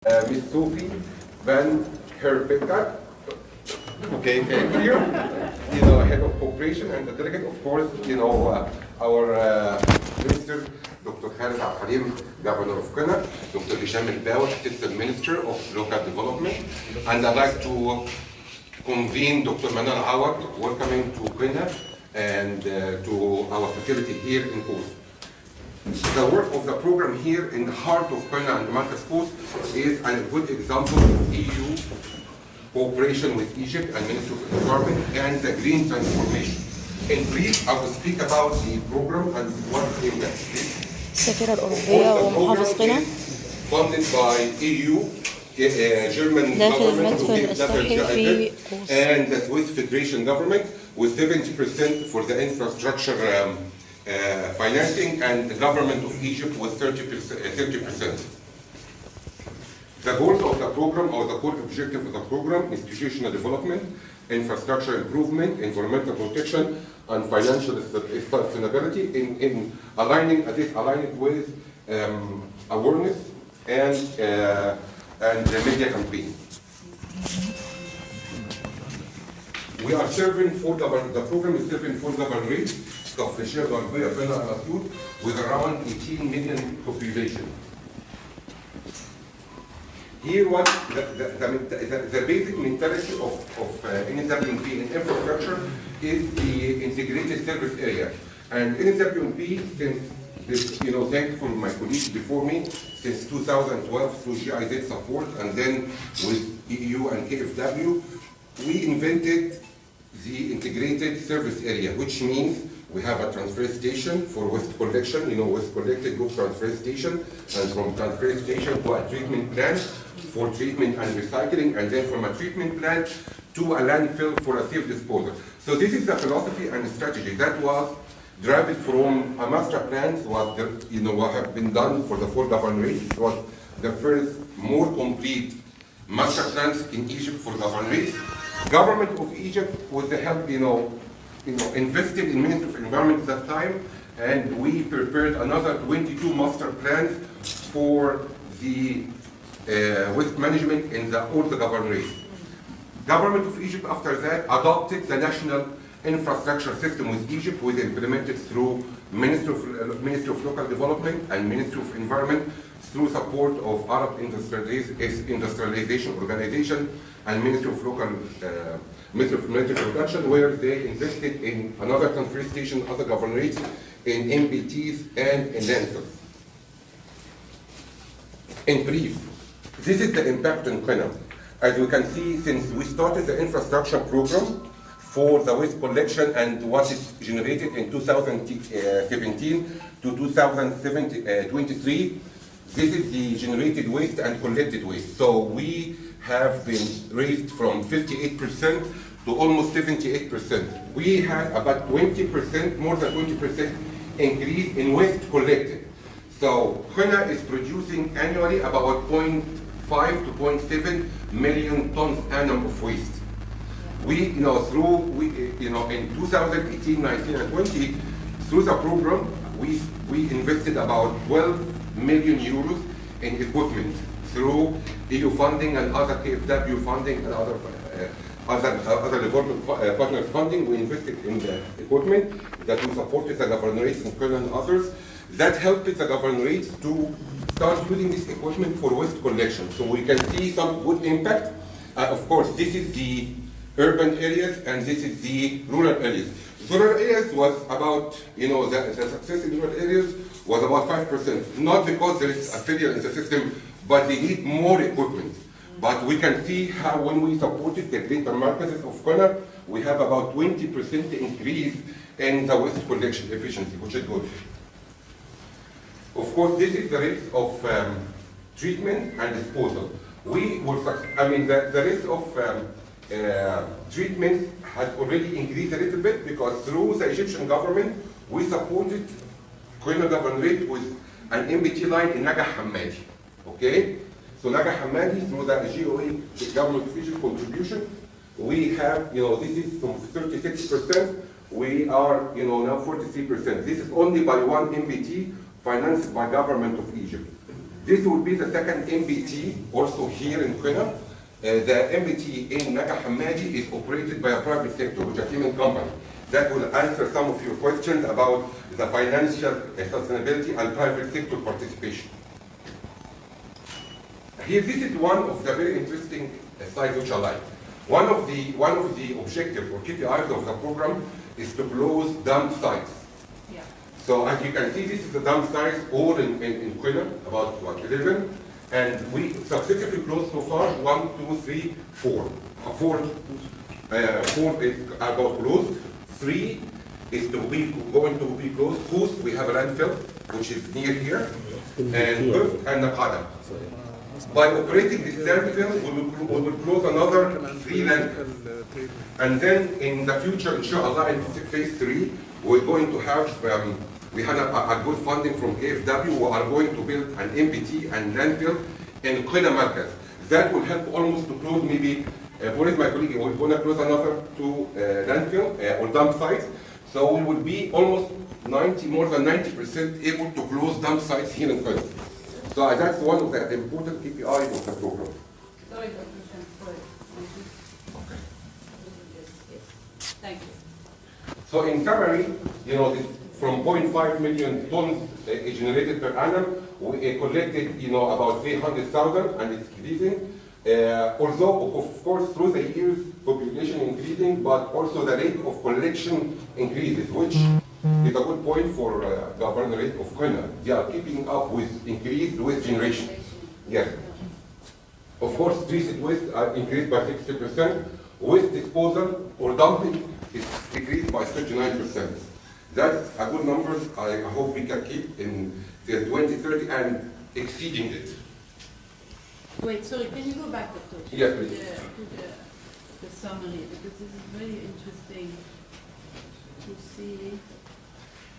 Ms. Sophie Van Herbecker, okay, here, head of cooperation, and the delegate, of course, our minister, Dr. Khaled Al-Halim, governor of Ghana, Dr. Hisham Al-Bawa, assistant minister of local development, and I'd like to convene Dr. Manan Awad, welcoming to Ghana and to our facility here in Coast. The work of the program here in the heart of Ghana and Damascus Coast is a good example of EU cooperation with Egypt and Ministry of Environment and the green transformation. In brief, I will speak about the program and what it aims at. السفيرة الأوروبية ومحافظ قنا funded by EU, German داخل government, مدفن الصحي في and the Swiss Federation government with 70% for the infrastructure financing, and the government of Egypt with 30%. The goals of the program, or the core objective of the program: institutional development, infrastructure improvement, environmental protection, and financial sustainability in aligning with awareness and the media campaign. We are serving the program is serving 4 governorates of the الأوروبية with around 18 million population. Here, what the basic mentality of NWP in infrastructure is the integrated service area. And NWP, since thanks for my colleagues before me, since 2012 through GIZ support, and then with EU and KfW, we invented the integrated service area, which means we have a transfer station for waste collection, waste collected goes transfer station, and from transfer station to a treatment plant for treatment and recycling, and then from a treatment plant to a landfill for a safe disposal. So this is the philosophy and strategy that was derived from a master plan, what have been done for the 4 governorates. It was the first more complete master plans in Egypt for governorates. Government of Egypt, with the help, invested in Ministry of Environment at that time, and we prepared another 22 master plans for the waste management in all the governorates. Government of Egypt, after that, adopted the national infrastructure system with Egypt, was implemented through Ministry of Local Development and Ministry of Environment, through support of Arab Industrialization Organization and Ministry of Military Production, where they invested in another transfer station, other governorates, in MBTs and in landfills. In brief, this is the impact in Ghana. As you can see, since we started the infrastructure program for the waste collection and what is generated in 2017 to 2023, this is the generated waste and collected waste. So we have been raised from 58% to almost 78%. We had about 20%, more than 20% increase in waste collected. So Ghana is producing annually about 0.5 to 0.7 million tons annum of waste. We, in 2018, 19, and 20, through the program, we invested about 12 million euros in equipment through EU funding and other KfW funding and other development partner funding. We invested in the equipment that we supported the governorates in Ghana and others. That helped the governorates to start using this equipment for waste collection. So we can see some good impact. Of course, this is the urban areas and this is the rural areas. Rural areas was about, the success in rural areas was about 5%. Not because there is a failure in the system, but they need more equipment. But we can see how when we supported the greater markets of Ghana, we have about 20% increase in the waste collection efficiency, which is good. Of course, this is the rate of treatment and disposal. The rate of treatment had already increased a little bit because through the Egyptian government, we supported Ghana governorate with an MBT line in Nagah Hammadi. Okay? So Nagah Hammadi, through the GOE, the government of Egypt contribution, we have, this is from 36%, we are, now 43%. This is only by one MBT financed by government of Egypt. This will be the second MBT also here in Qina. The MBT in Naga Hammadi is operated by a private sector, which is a human company. That will answer some of your questions about the financial sustainability and private sector participation. Here, this is one of the very interesting slides which I like. One of the objectives or KPIs of the program is to close dump sites. Yeah. So as you can see, this is the dump sites all in Qina, about 11, and we successfully closed so far 1, 2, 3, 4. Four is about closed. 3 is going to be closed. First, we have a landfill, which is near here, and Muf and Naqada. By operating this landfill, we will close another 3 landfills. And then in the future, inshallah, in phase 3, we're going to have, we had a good funding from KfW. We are going to build an MBT and landfill in Qina Markaz. That will help almost to close maybe, what is my colleague, we're going to close another 2 landfill or dump sites. So we will be almost more than 90% able to close dump sites here in Qina. So that's one of the important KPIs of the program. Sorry, Dr. Shan, sorry. Okay. Yes. Thank you. So in summary, you know, this, from 0.5 million tons generated per annum, we collected, you know, about 300,000, and it's increasing. Although, of course, through the years, population increasing, but also the rate of collection increases, which is a good point for Governorate of Qina. They are keeping up with increased waste generation. Yes. Of course, treated waste are increased by 60%. Waste disposal or dumping is decreased by 39%. That's a good number. I hope we can keep in the 2030 and exceeding it. Wait, sorry, can you go back, Dr. Shan, Yes, please. to the summary, because this is very interesting to see.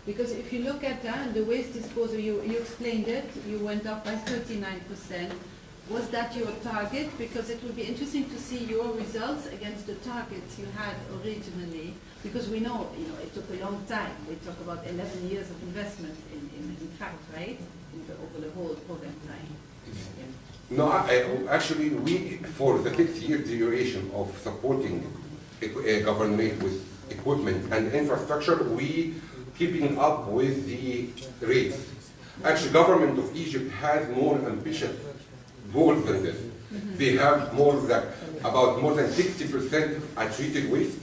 Because if you look at the waste disposal, you explained it, you went up by 39%. Was that your target? Because it would be interesting to see your results against the targets you had originally. Because we know, it took a long time. We talk about 11 years of investment in fact, right? Over the whole program time. No, actually, we, for the 6-year duration of supporting a government with equipment and infrastructure, we keeping up with the rates. Actually, government of Egypt has more ambitious goals than this. They have about more than 60% are treated waste,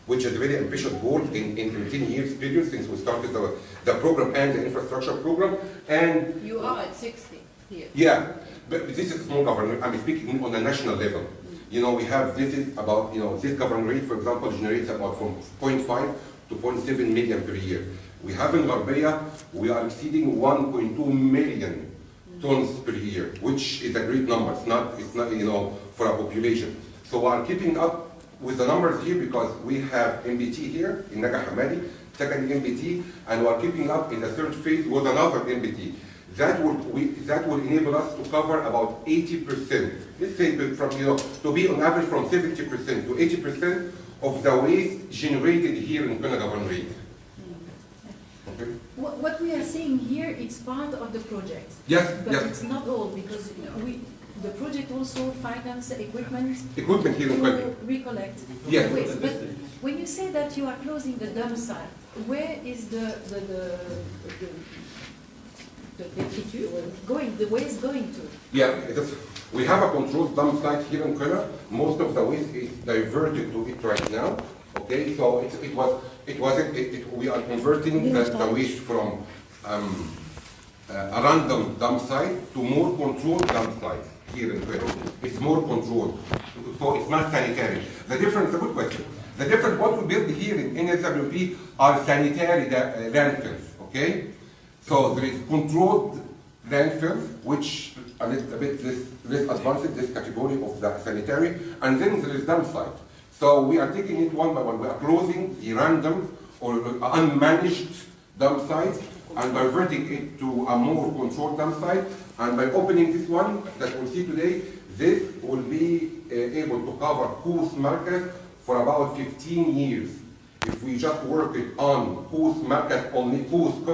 which is a very ambitious goal in 10 years period since we started the program and the infrastructure program. And you are at 60 here. Yeah, but this is small government. I'm speaking on a national level. You know, we have, this is about, this governorate, for example, generates about from 0.5 to 0.7 million per year. We have in Gharbiya, we are exceeding 1.2 million tons per year, which is a great number. It's not, for a population. So we are keeping up with the numbers here because we have MBT here in Naga Hammadi, second MBT, and we are keeping up in the 3rd phase with another MBT. That will enable us to cover about 80%. Let's say from, to be on average from 70% to 80% of the waste generated here in Qina Governorate. Okay. What we are seeing here, it's part of the project. Yes, but yes. It's not all, because the project also finances equipment Here in Qina. to recollect Yes. the waste. But when you say that you are closing the dump site, where is the waste going to? Yeah, we have a controlled dump site here in Qina. Most of the waste is diverted to it right now. Okay, so we are converting the waste from a random dump site to more controlled dump site here in Qina. It's more controlled, so it's not sanitary. The difference, a good question. The difference, what we build here in NSWP are sanitary landfills, okay? So there is controlled landfills, which are a bit less advanced, this category of the sanitary, and then there is dump site. So we are taking it one by one. We are closing the random or unmanaged dump sites and diverting it to a more controlled dump site. And by opening this one that we'll see today, this will be able to cover Khous market for about 15 years. If we just work it on Khous market only, Khous